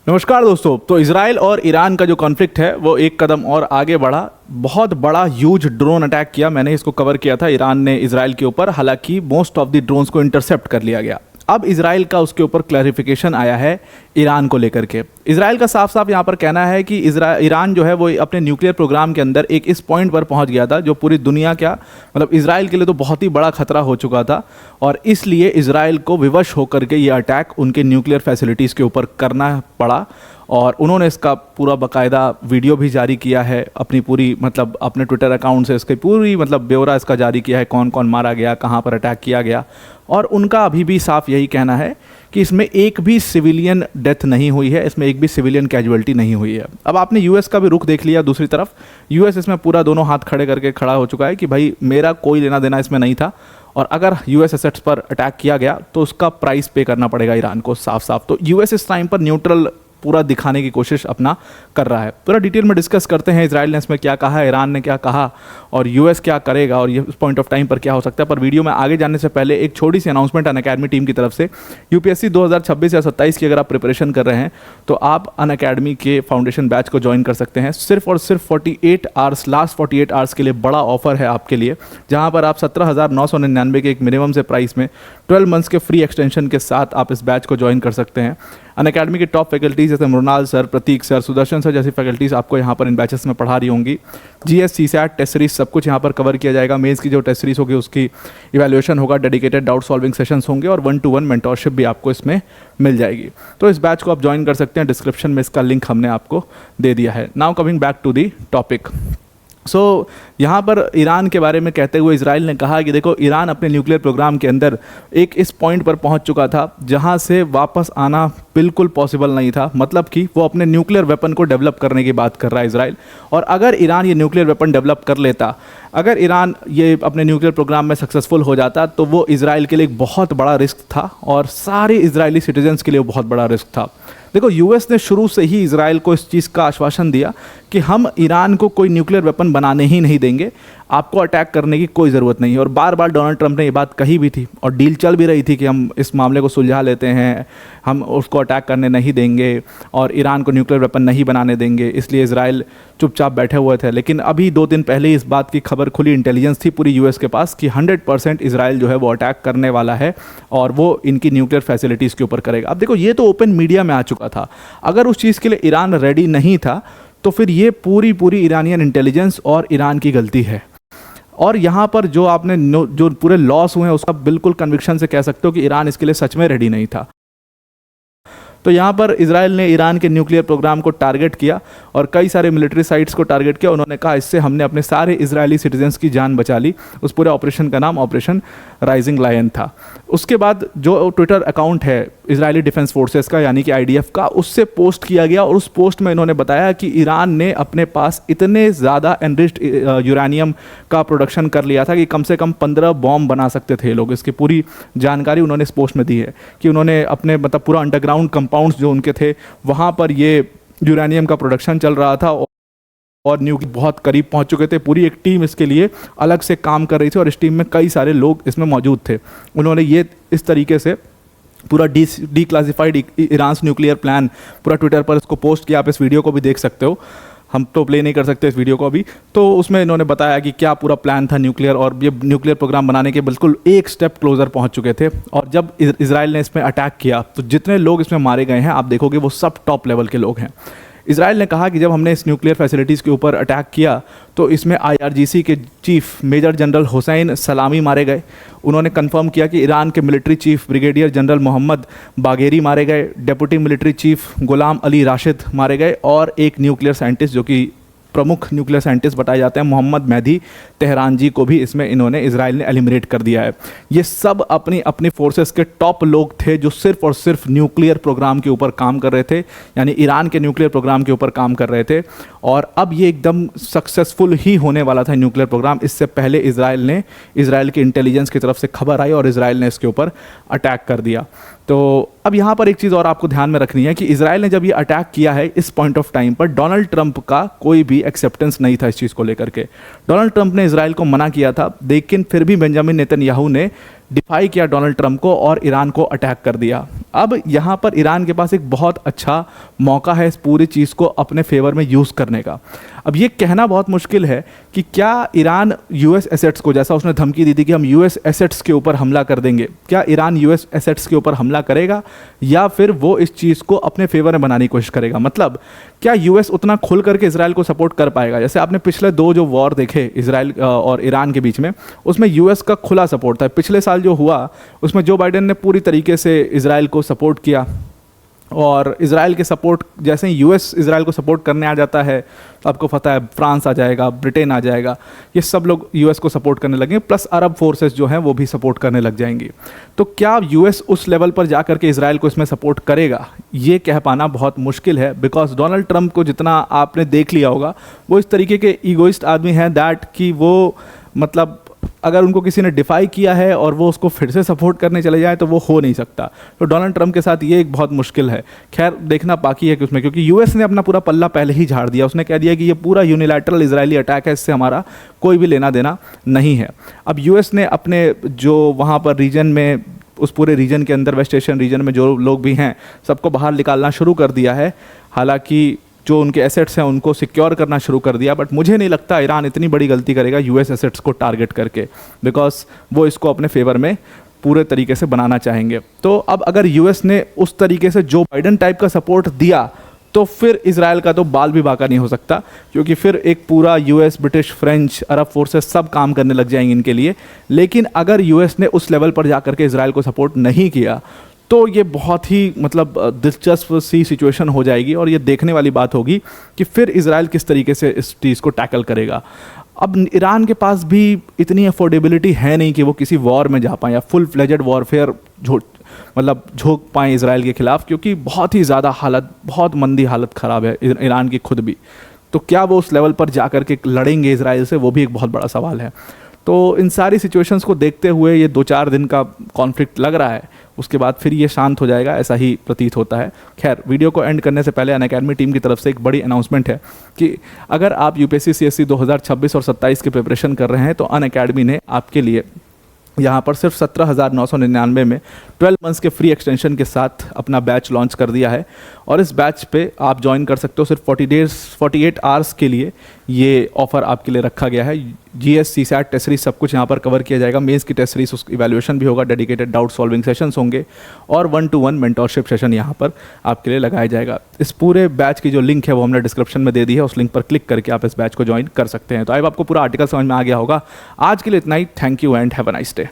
नमस्कार दोस्तों। तो इजराइल और ईरान का जो कॉन्फ्लिक्ट है वो एक कदम और आगे बढ़ा। बहुत बड़ा ह्यूज ड्रोन अटैक किया, मैंने इसको कवर किया था, ईरान ने इजराइल के ऊपर। हालांकि मोस्ट ऑफ द ड्रोन्स को इंटरसेप्ट कर लिया गया। अब इजराइल का उसके ऊपर क्लैरिफिकेशन आया है ईरान को लेकर के। इजराइल का साफ साफ यहाँ पर कहना है कि ईरान जो है वो अपने न्यूक्लियर प्रोग्राम के अंदर एक इस पॉइंट पर पहुँच गया था जो पूरी दुनिया क्या मतलब इजराइल के लिए तो बहुत ही बड़ा खतरा हो चुका था, और इसलिए इजराइल को विवश होकर के ये अटैक उनके न्यूक्लियर फैसिलिटीज़ के ऊपर करना पड़ा। और उन्होंने इसका पूरा बाकायदा वीडियो भी जारी किया है अपनी पूरी मतलब अपने ट्विटर अकाउंट से इसकी पूरी मतलब ब्यौरा इसका जारी किया है, कौन कौन मारा गया, कहाँ पर अटैक किया गया। और उनका अभी भी साफ यही कहना है कि इसमें एक भी सिविलियन डेथ नहीं हुई है, इसमें एक भी सिविलियन कैजुअल्टी नहीं हुई है। अब आपने यूएस का भी रुख देख लिया दूसरी तरफ। यूएस इसमें पूरा दोनों हाथ खड़े करके खड़ा हो चुका है कि भाई मेरा कोई लेना देना इसमें नहीं था, और अगर यूएस एसेट्स पर अटैक किया गया तो उसका प्राइस पे करना पड़ेगा ईरान को साफ साफ। तो यूएस इस टाइम पर न्यूट्रल पूरा दिखाने की कोशिश अपना कर रहा है। पूरा डिटेल में डिस्कस करते हैं इजराइल ने इसमें क्या कहा, ईरान ने क्या कहा, और यूएस क्या करेगा, और ये उस पॉइंट ऑफ टाइम पर क्या हो सकता है। पर वीडियो में आगे जाने से पहले एक छोटी सी अनाउंसमेंट अनअकैडमी टीम की तरफ से। यूपीएससी 2026 या 27 की अगर आप प्रिपरेशन कर रहे हैं तो आप अनअकैडमी के फाउंडेशन बैच को ज्वाइन कर सकते हैं। सिर्फ और सिर्फ 48 आवर्स, लास्ट 48 आवर्स के लिए बड़ा ऑफर है आपके लिए, जहाँ पर आप 17,999 के एक मिनिमम से प्राइस में 12 मंथ्स के फ्री एक्सटेंशन के साथ आप इस बैच को ज्वाइन कर सकते हैं। अनअकैडमी के टॉप फैकल्टीज जैसे मृणाल सर, प्रतीक सर, सुदर्शन सर जैसी फैकल्टीज़ आपको यहाँ पर इन बैचेस में पढ़ा रही होंगी। जीएस, सीसैट, टेस्ट सीरीज सब कुछ यहाँ पर कवर किया जाएगा। मेंस की जो टेस्ट सीरीज होगी उसकी इवैल्यूएशन होगा, डेडिकेटेड डाउट सॉल्विंग सेशंस होंगे, और 1-to-1 मेंटोरशिप भी आपको इसमें मिल जाएगी। तो इस बैच को आप ज्वाइन कर सकते हैं, डिस्क्रिप्शन में इसका लिंक हमने आपको दे दिया है। Now coming back to the topic. यहाँ पर ईरान के बारे में कहते हुए इजराइल ने कहा कि देखो ईरान अपने न्यूक्लियर प्रोग्राम के अंदर एक इस पॉइंट पर पहुंच चुका था जहां से वापस आना बिल्कुल पॉसिबल नहीं था। मतलब कि वो अपने न्यूक्लियर वेपन को डेवलप करने की बात कर रहा है इजराइल। और अगर ईरान ये न्यूक्लियर वेपन डेवलप कर लेता, अगर ईरान ये अपने न्यूक्लियर प्रोग्राम में सक्सेसफुल हो जाता, तो वो इजराइल के लिए एक बहुत बड़ा रिस्क था, और सारे इजरायली सिटीजन्स के लिए बहुत बड़ा रिस्क था। देखो, यूएस ने शुरू से ही इजराइल को इस चीज़ का आश्वासन दिया कि हम ईरान को कोई न्यूक्लियर वेपन बनाने ही नहीं देंगे, आपको अटैक करने की कोई ज़रूरत नहीं है। और बार बार डोनाल्ड ट्रंप ने ये बात कही भी थी, और डील चल भी रही थी कि हम इस मामले को सुलझा लेते हैं, हम उसको अटैक करने नहीं देंगे और ईरान को न्यूक्लियर वेपन नहीं बनाने देंगे। इसलिए इजराइल चुपचाप बैठे हुए थे। लेकिन अभी 2 दिन पहले इस बात की खबर खुली, इंटेलिजेंस थी पूरी यूएस के पास कि 100% इजराइल जो है वो अटैक करने वाला है, और वो इनकी न्यूक्लियर फैसिलिटीज़ के ऊपर करेगा। अब देखो, ये तो ओपन मीडिया में आ चुका था। अगर उस चीज़ के लिए ईरान रेडी नहीं था तो फिर ये पूरी ईरानियन इंटेलिजेंस और ईरान की गलती है। और यहाँ पर जो आपने जो पूरे लॉस हुए हैं उसका बिल्कुल कन्विक्शन से कह सकते हो कि ईरान इसके लिए सच में रेडी नहीं था। तो यहाँ पर इजराइल ने ईरान के न्यूक्लियर प्रोग्राम को टारगेट किया और कई सारे मिलिट्री साइट्स को टारगेट किया। उन्होंने कहा इससे हमने अपने सारे इजरायली सिटीजन्स की जान बचा ली। उस पूरे ऑपरेशन का नाम ऑपरेशन राइजिंग लायन था। उसके बाद जो ट्विटर अकाउंट है इजरायली डिफेंस फोर्सेस का यानी कि आईडीएफ का, उससे पोस्ट किया गया, और उस पोस्ट में इन्होंने बताया कि ईरान ने अपने पास इतने ज़्यादा एनरिच्ड यूरेनियम का प्रोडक्शन कर लिया था कि कम से कम 15 बॉम्ब बना सकते थे लोग। इसकी पूरी जानकारी उन्होंने इस पोस्ट में दी है कि उन्होंने अपने मतलब पूरा अंडरग्राउंड कंपाउंड्स जो उनके थे वहाँ पर ये यूरेनियम का प्रोडक्शन चल रहा था, और न्यू बहुत करीब पहुंच चुके थे। पूरी एक टीम इसके लिए अलग से काम कर रही थी, और इस टीम में कई सारे लोग इसमें मौजूद थे। उन्होंने ये इस तरीके से पूरा D classified Iran nuclear plant पूरा ट्विटर पर इसको पोस्ट किया। आप इस वीडियो को भी देख सकते हो, हम तो प्ले नहीं कर सकते इस वीडियो को अभी। तो उसमें इन्होंने बताया कि क्या पूरा प्लान था न्यूक्लियर, और ये न्यूक्लियर प्रोग्राम बनाने के बिल्कुल एक स्टेप क्लोजर पहुंच चुके थे। और जब इजराइल ने इसमें अटैक किया तो जितने लोग इसमें मारे गए हैं आप देखोगे वो सब टॉप लेवल के लोग हैं। इजराइल ने कहा कि जब हमने इस न्यूक्लियर फैसिलिटीज़ के ऊपर अटैक किया तो इसमें आईआरजीसी के चीफ मेजर जनरल हुसैन सलामी मारे गए। उन्होंने कंफर्म किया कि ईरान के military chief brigadier general Mohammad Bagheri मारे गए, deputy military chief Gholam Ali Rashid मारे गए, और एक न्यूक्लियर साइंटिस्ट जो कि प्रमुख न्यूक्लियर साइंटिस्ट बताए जाते हैं मोहम्मद मेहदी तेहरानजी को भी इसमें इन्होंने इजराइल ने एलिमिनेट कर दिया है। ये सब अपनी अपनी फोर्सेस के टॉप लोग थे जो सिर्फ और सिर्फ न्यूक्लियर प्रोग्राम के ऊपर काम कर रहे थे, यानी ईरान के न्यूक्लियर प्रोग्राम के ऊपर काम कर रहे थे। और अब ये एकदम सक्सेसफुल ही होने वाला था न्यूक्लियर प्रोग्राम। इससे पहले इजराइल की इंटेलिजेंस की तरफ से खबर आई और इजराइल ने इसके ऊपर अटैक कर दिया। तो अब यहाँ पर एक चीज़ और आपको ध्यान में रखनी है कि इजराइल ने जब ये अटैक किया है इस पॉइंट ऑफ टाइम पर डोनाल्ड ट्रंप का कोई भी एक्सेप्टेंस नहीं था इस चीज़ को लेकर के। डोनाल्ड ट्रंप ने इजराइल को मना किया था, लेकिन फिर भी बेंजामिन नेतन्याहू ने डिफाई किया डोनाल्ड ट्रंप को और ईरान को अटैक कर दिया। अब यहाँ पर ईरान के पास एक बहुत अच्छा मौका है इस पूरी चीज़ को अपने फेवर में यूज़ करने का। अब ये कहना बहुत मुश्किल है कि क्या ईरान यूएस एसेट्स को, जैसा उसने धमकी दी थी कि हम यूएस एसेट्स के ऊपर हमला कर देंगे, क्या ईरान यूएस एसेट्स के ऊपर हमला करेगा या फिर वो इस चीज़ को अपने फेवर में बनाने की कोशिश करेगा? मतलब क्या यूएस उतना खुल करके इसराइल को सपोर्ट कर पाएगा? जैसे आपने पिछले 2 जो वॉर देखे इसराइल और ईरान के बीच में, उसमें यूएस का खुला सपोर्ट था। पिछले साल जो हुआ उसमें जो बाइडेन ने पूरी तरीके से इसराइल को सपोर्ट किया, और इसराइल के सपोर्ट, जैसे ही यूएस इसराइल को सपोर्ट करने आ जाता है तो आपको पता है फ्रांस आ जाएगा, ब्रिटेन आ जाएगा, ये सब लोग यूएस को सपोर्ट करने लगेंगे, प्लस अरब फोर्सेस जो हैं वो भी सपोर्ट करने लग जाएंगी। तो क्या यूएस उस लेवल पर जा करके इसराइल को इसमें सपोर्ट करेगा, ये कह पाना बहुत मुश्किल है। बिकॉज डोनाल्ड ट्रंप को जितना आपने देख लिया होगा, वो इस तरीके के ईगोइस्ट आदमी हैं दैट कि वो मतलब अगर उनको किसी ने डिफाई किया है और वो उसको फिर से सपोर्ट करने चले जाए तो वो हो नहीं सकता। तो डोनाल्ड ट्रंप के साथ ये एक बहुत मुश्किल है। खैर देखना बाकी है कि उसमें, क्योंकि यूएस ने अपना पूरा पल्ला पहले ही झाड़ दिया। उसने कह दिया कि ये पूरा यूनिलैटरल इजरायली अटैक है, इससे हमारा कोई भी लेना देना नहीं है। अब यूएस ने अपने जो वहाँ पर रीजन में, उस पूरे रीजन के अंदर, वेस्ट एशियन रीजन में जो लोग भी हैं सबको बाहर निकालना शुरू कर दिया है। हालांकि जो उनके एसेट्स हैं उनको सिक्योर करना शुरू कर दिया, बट मुझे नहीं लगता ईरान इतनी बड़ी गलती करेगा यूएस एसेट्स को टारगेट करके, बिकॉज वो इसको अपने फेवर में पूरे तरीके से बनाना चाहेंगे। तो अब अगर यूएस ने उस तरीके से जो बाइडन टाइप का सपोर्ट दिया तो फिर इसराइल का तो बाल भी बाका नहीं हो सकता, क्योंकि फिर एक पूरा यूएस, ब्रिटिश, फ्रेंच, अरब फोर्सेस सब काम करने लग जाएंगे इनके लिए। लेकिन अगर यूएस ने उस लेवल पर जा करके इसराइल को सपोर्ट नहीं किया तो ये बहुत ही मतलब दिलचस्प सी सिचुएशन हो जाएगी, और ये देखने वाली बात होगी कि फिर इसराइल किस तरीके से इस चीज़ को टैकल करेगा। अब ईरान के पास भी इतनी अफोर्डेबिलिटी है नहीं कि वो किसी वॉर में जा पाएँ या फुल फ्लेजेड वॉरफेयर झोंक पाएँ इसराइल के खिलाफ, क्योंकि बहुत ही ज़्यादा हालत, बहुत मंदी हालत ख़राब है ईरान की खुद भी। तो क्या वो उस लेवल पर जा कर के लड़ेंगे इसराइल से, वो भी एक बहुत बड़ा सवाल है। तो इन सारी सिचुएशंस को देखते हुए ये 2-4 दिन का कॉन्फ्लिक्ट लग रहा है, उसके बाद फिर ये शांत हो जाएगा, ऐसा ही प्रतीत होता है। खैर वीडियो को एंड करने से पहले अनअकैडमी टीम की तरफ से एक बड़ी अनाउंसमेंट है कि अगर आप यूपीएससी सीएससी 2026 और 27 की प्रिपरेशन कर रहे हैं तो अनअकैडमी ने आपके लिए यहाँ पर सिर्फ 17,999 में 12 मंथ्स के फ्री एक्सटेंशन के साथ अपना बैच लॉन्च कर दिया है। और इस बैच पे आप ज्वाइन कर सकते हो सिर्फ 48 आवर्स के लिए। ये ऑफ़र आपके लिए रखा गया है। जीएस, सीसैट, टेस्ट सीरीज सब कुछ यहाँ पर कवर किया जाएगा। मेंस की टेस्ट सीरीज, उसकी इवैल्यूएशन भी होगा, डेडिकेटेड डाउट सॉल्विंग सेशंस होंगे और 1-to-1 मेंटरशिप सेशन यहाँ पर आपके लिए लगाया जाएगा। इस पूरे बैच की जो लिंक है वो हमने डिस्क्रिप्शन में दे दी है, उस लिंक पर क्लिक करके आप इस बैच को ज्वाइन कर सकते हैं। तो आई आपको पूरा आर्टिकल समझ में आ गया होगा। आज के लिए इतना ही। Thank you and have a nice day.